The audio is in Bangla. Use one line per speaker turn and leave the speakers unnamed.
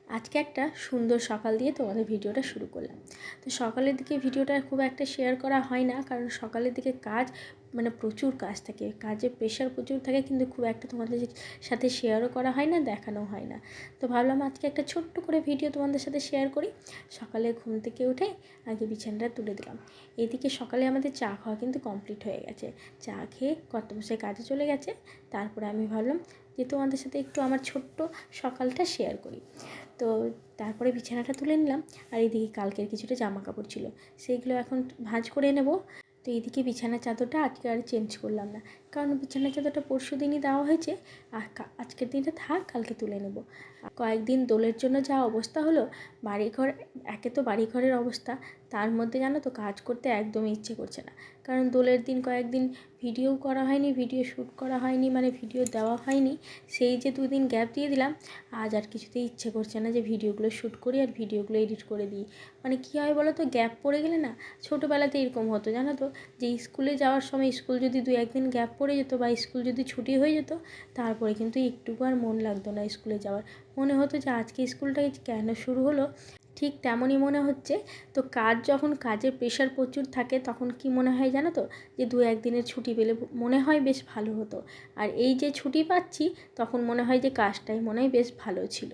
আজকে একটা সুন্দর সকাল দিয়ে তোমাদের ভিডিওটা শুরু করলাম। তো সকালের দিকে ভিডিওটা খুব একটা শেয়ার করা হয় না, কারণ সকালের দিকে কাজ প্রচুর কাজ থাকে, কাজের প্রেশার প্রচুর থাকে, কিন্তু খুব একটা তোমাদের সাথে শেয়ারও করা হয় না, দেখানো হয় না। তো ভাবলাম আজকে একটা ছোট্ট করে ভিডিও তোমাদের সাথে শেয়ার করি। সকালে ঘুম থেকে উঠে আগে বিছানাটা তুলে দিলাম। এদিকে সকালে আমাদের চা খাওয়া কিন্তু কমপ্লিট হয়ে গেছে। চা খেয়ে কর্তামশাই কাজে চলে গেছে। তারপরে আমি ভাবলাম যে তোমাদের সাথে একটু আমার ছোট্ট সকালটা শেয়ার করি। তো তারপরে বিছানাটা তুলে নিলাম, আর এইদিকে কালকের কিছুটা জামা কাপড় ছিল, সেইগুলো এখন ভাঁজ করে নেব। তো এইদিকে বিছানার চাদরটা আজকে আর চেঞ্জ করলাম না, কারণ বিছানার চাদরটা পরশু দিনই দেওয়া হয়েছে, আর আজকের দিনটা থাক, কালকে তুলে নেব। কয়েকদিন দোলের জন্য যা অবস্থা হলো, বাড়িঘর, একে তো বাড়িঘরের অবস্থা, তার মধ্যে জানো তো কাজ করতে একদমই ইচ্ছে করছে না। কারণ দোলের দিন কয়েকদিন ভিডিও করা হয়নি, ভিডিও শ্যুট করা হয়নি, ভিডিও দেওয়া হয়নি। সেই যে 2 দিন গ্যাপ দিয়ে দিলাম, আজ আর কিছুতেই ইচ্ছে করছে না যে ভিডিওগুলো শ্যুট করি আর ভিডিওগুলো এডিট করে দিই। কী হয় বলো তো, গ্যাপ পড়ে গেলে না, ছোটোবেলাতে এরকম হতো জানো তো, যে স্কুলে যাওয়ার সময় স্কুল যদি 2-1 দিন গ্যাপ পড়ে যেত, বা স্কুল যদি ছুটি হয়ে যেত, তারপরে কিন্তু একটুকু আর মন লাগতো না স্কুলে যাওয়ার। মনে হতো যে আজকে স্কুলটা কেন শুরু হলো। ঠিক তেমনই মনে হচ্ছে। তো যখন কাজের প্রেশার প্রচুর থাকে, তখন কি মনে হয় জানো তো, যে 2-1 দিনের ছুটি পেলে মনে হয় বেশ ভালো হতো। আর এই যে ছুটি পাচ্ছি, তখন মনে হয় যে কাজটাই মনে হয় বেশ ভালো ছিল।